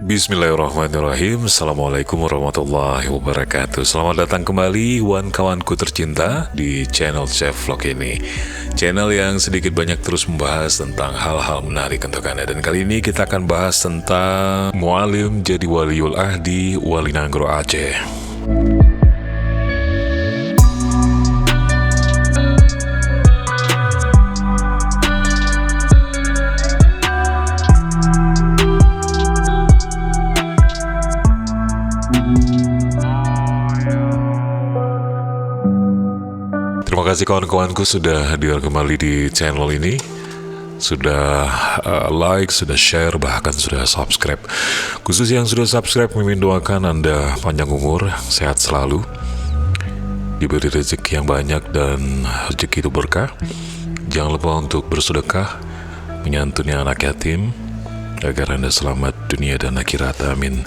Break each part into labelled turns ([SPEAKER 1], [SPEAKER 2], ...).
[SPEAKER 1] Bismillahirrahmanirrahim. Assalamualaikum warahmatullahi wabarakatuh. Selamat datang kembali kawan-kawanku tercinta di channel Chef Vlog ini, channel yang sedikit banyak terus membahas tentang hal-hal menarik untuk Anda. Dan kali ini kita akan bahas tentang mu'alim jadi waliul ahdi Wali Nanggro Aceh. Terima kasih kawan-kawanku sudah hadir kembali di channel ini, sudah like, sudah share, bahkan sudah subscribe. Khusus yang sudah subscribe, Mimin doakan Anda panjang umur, sehat selalu, diberi rezeki yang banyak dan rezeki itu berkah. Jangan lupa untuk bersedekah, menyantuni anak yatim, agar Anda selamat dunia dan akhirat, amin.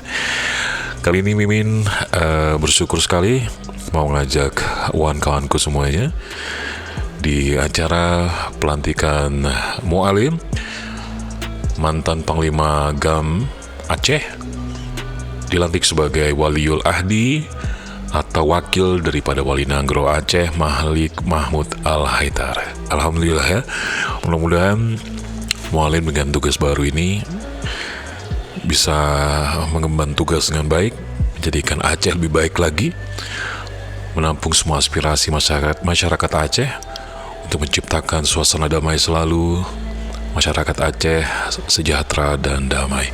[SPEAKER 1] Kali ini Mimin bersyukur sekali mau ngajak kawan-kawanku semuanya di acara pelantikan mu'alim mantan Panglima GAM Aceh, dilantik sebagai waliul ahdi atau wakil daripada Wali Nanggro Aceh, Mahlik Mahmud Al-Haidar. Alhamdulillah ya, mudah-mudahan mu'alim dengan tugas baru ini bisa mengemban tugas dengan baik, menjadikan Aceh lebih baik lagi, menampung semua aspirasi masyarakat Aceh untuk menciptakan suasana damai selalu, masyarakat Aceh sejahtera dan damai.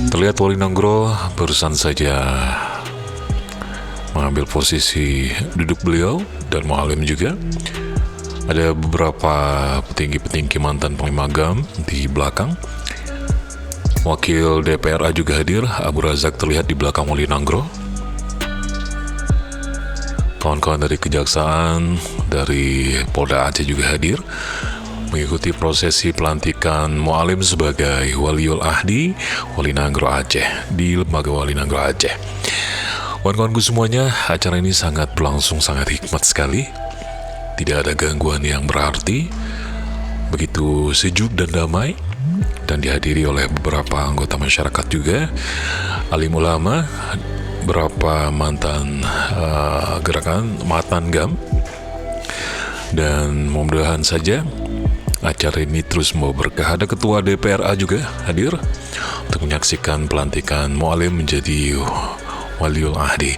[SPEAKER 1] Terlihat Wali Nanggro barusan saja mengambil posisi duduk beliau dan mu'alim juga. Ada beberapa petinggi-petinggi mantan Panglima GAM di belakang. Wakil DPRA juga hadir, Abu Razak terlihat di belakang Wali Nanggro. Kawan-kawan dari Kejaksaan, dari Polda Aceh juga hadir mengikuti prosesi pelantikan mu'alim sebagai waliul ahdi Wali Nanggro Aceh di lembaga Wali Nanggro Aceh. Kawan-kawanku semuanya, acara ini sangat berlangsung sangat hikmat sekali, tidak ada gangguan yang berarti, begitu sejuk dan damai, dan dihadiri oleh beberapa anggota masyarakat juga, alim ulama, beberapa mantan gerakan mantan GAM, dan mudah-mudahan saja acara ini terus membawa berkah. Ada ketua DPRA juga hadir untuk menyaksikan pelantikan mu'alim menjadi waliul ahdi.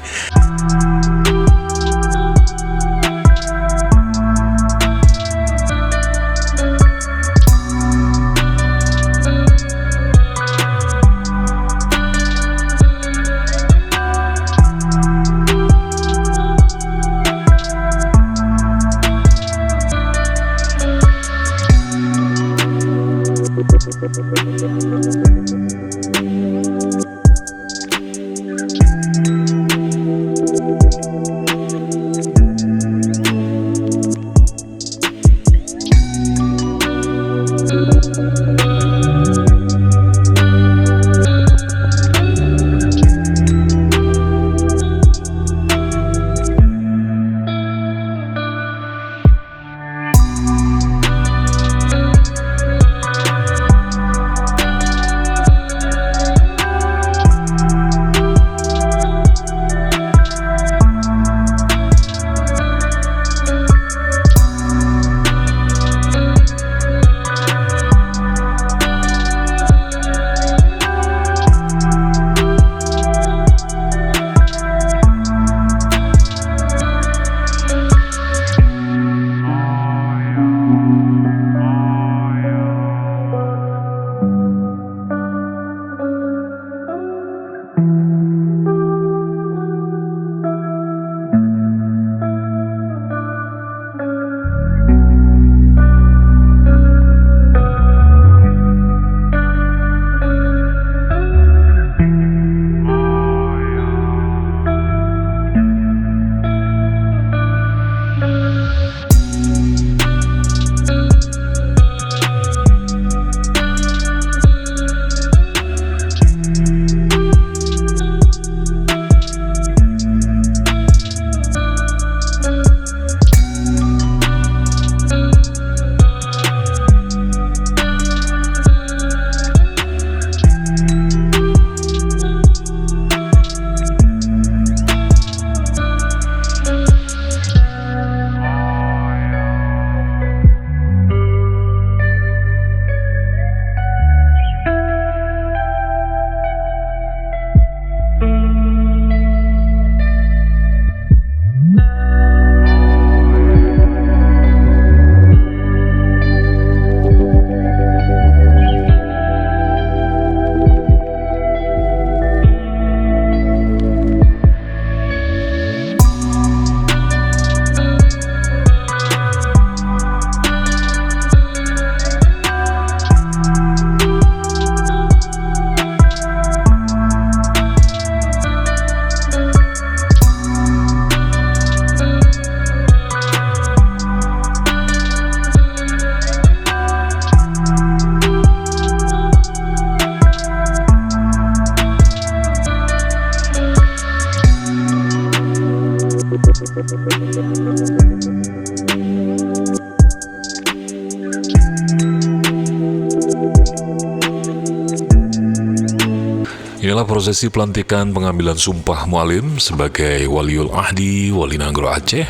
[SPEAKER 1] Inilah prosesi pelantikan pengambilan sumpah mualim sebagai Waliul Ahdi Wali Nanggro Aceh,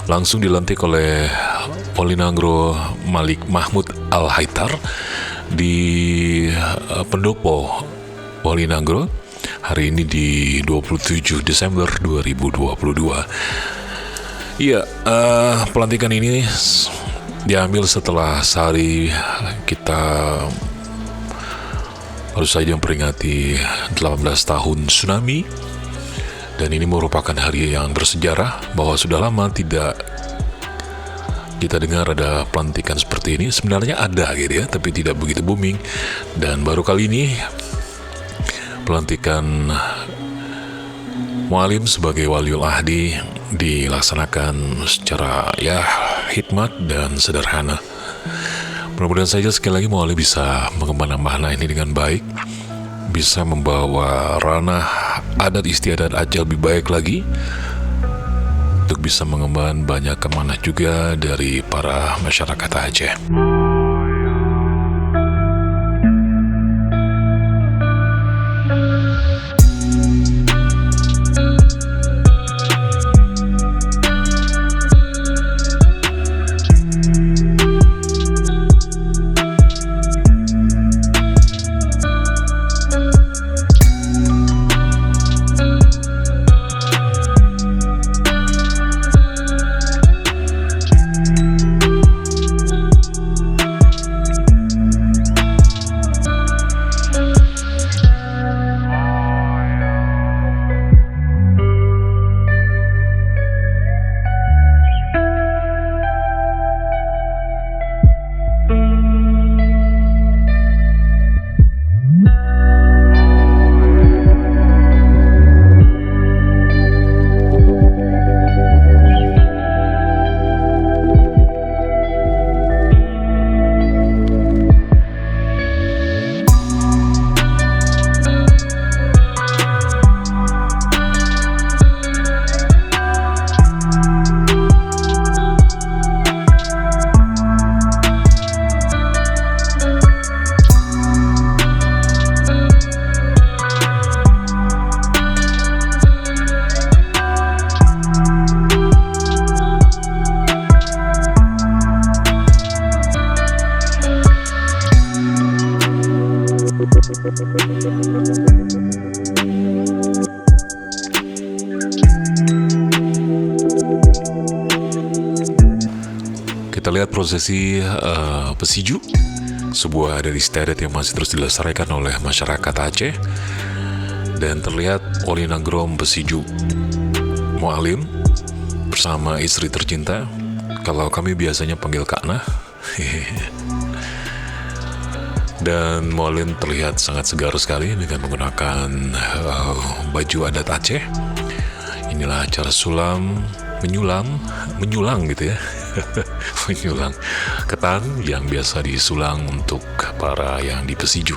[SPEAKER 1] langsung dilantik oleh Wali Nanggro Malik Mahmud Al-Haitar di Pendopo Wali Nanggro hari ini di 27 Desember 2022. Iya, pelantikan ini diambil setelah sehari kita baru saja memperingati 18 tahun tsunami, dan ini merupakan hari yang bersejarah bahwa sudah lama tidak kita dengar ada pelantikan seperti ini. Sebenarnya ada gitu ya, tapi tidak begitu booming, dan baru kali ini pelantikan mualim sebagai Waliul Ahdi dilaksanakan secara hikmat dan sederhana. Mudah-mudahan saja sekali lagi mualim bisa mengemban amanah ini dengan baik, bisa membawa ranah adat istiadat Aceh lebih baik lagi, untuk bisa mengemban banyak amanah juga dari para masyarakat Aceh. Kita lihat prosesi pesiju, sebuah adat istiadat yang masih terus dilestarikan oleh masyarakat Aceh. Dan terlihat Wali Nagrom pesiju Mualim bersama istri tercinta, kalau kami biasanya panggil Kak Nah. Dan Mualim terlihat sangat segar sekali dengan menggunakan baju adat Aceh. Inilah cara menyulang gitu ya. Menyulang ketan yang biasa disulang untuk para yang di pesiju.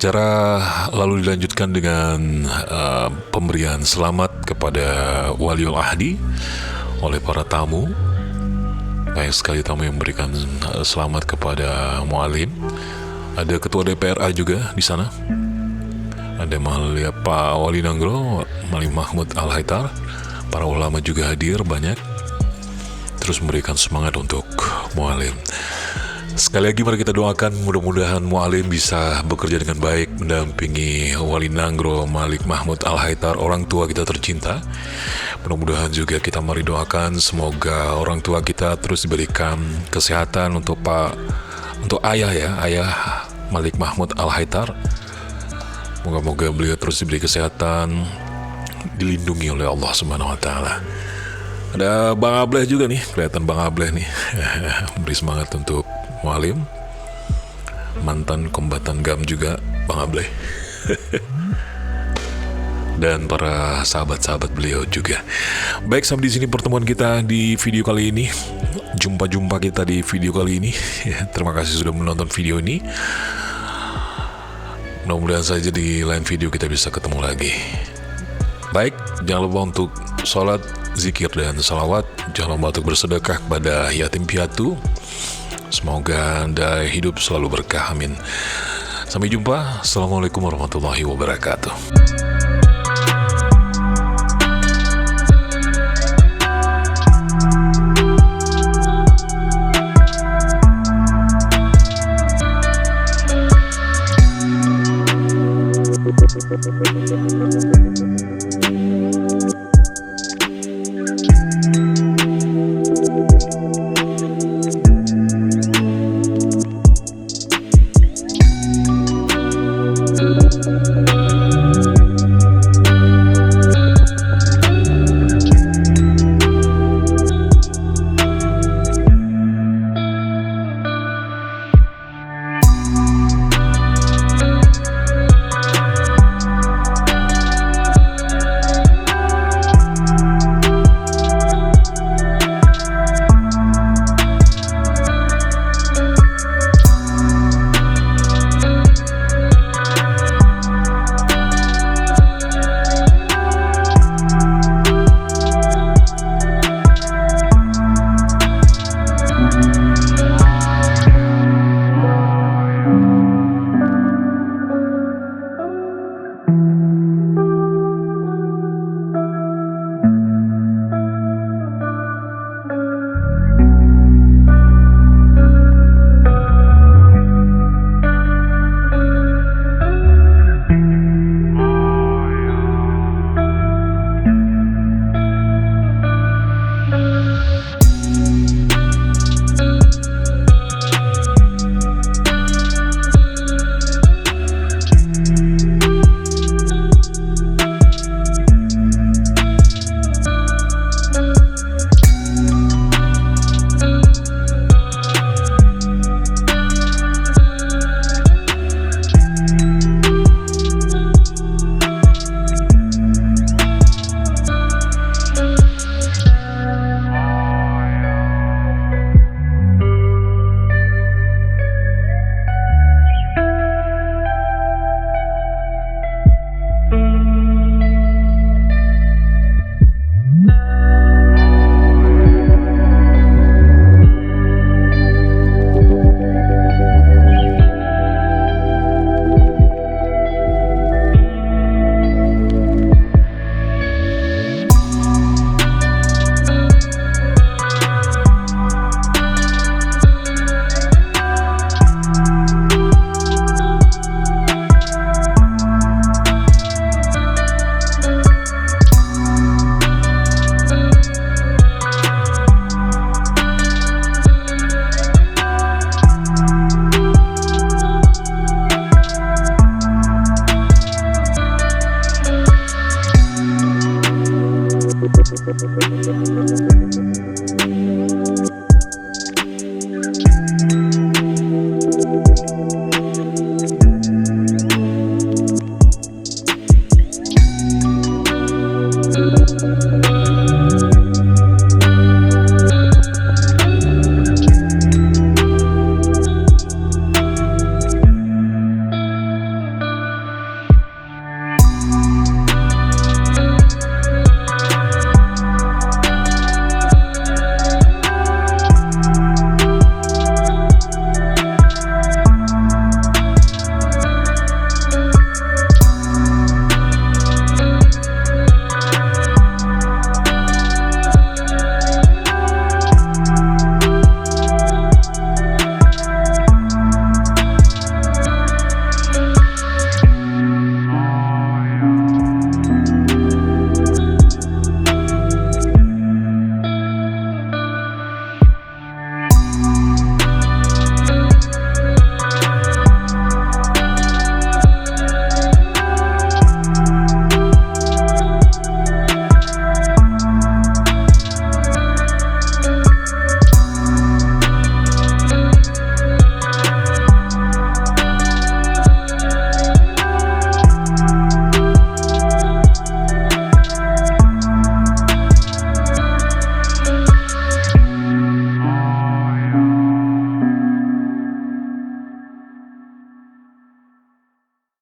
[SPEAKER 1] Acara lalu dilanjutkan dengan pemberian selamat kepada Waliul Ahdi oleh para tamu. Banyak sekali tamu yang memberikan selamat kepada Mu'alim. Ada Ketua DPRA juga di sana. Ada Pak Wali Nanggro, Malik Mahmud Al-Haitar. Para ulama juga hadir banyak. Terus memberikan semangat untuk Mu'alim. Sekali lagi mari kita doakan mudah-mudahan Mu'alim bisa bekerja dengan baik mendampingi Wali Nanggro, Malik Mahmud Al-Haitar, orang tua kita tercinta. Mudah-mudahan juga kita mari doakan semoga orang tua kita terus diberikan kesehatan untuk ayah Malik Mahmud Al-Haitar. Moga-moga beliau terus diberi kesehatan, dilindungi oleh Allah Subhanahu wa taala. Ada Bang Ableh juga nih, kelihatan Bang Ableh nih. Beri semangat untuk Mu'alim, mantan kombatan GAM juga Bang Ableh. Dan para sahabat-sahabat beliau juga. Baik, sampai di sini pertemuan kita di video kali ini. Jumpa kita di video kali ini. Terima kasih sudah menonton video ini. Mudah-mudahan saja di lain video kita bisa ketemu lagi. Baik, jangan lupa untuk sholat, zikir, dan salawat. Jangan lupa untuk bersedekah kepada yatim piatu. Semoga Anda hidup selalu berkah, amin. Sampai jumpa. Assalamualaikum warahmatullahi wabarakatuh.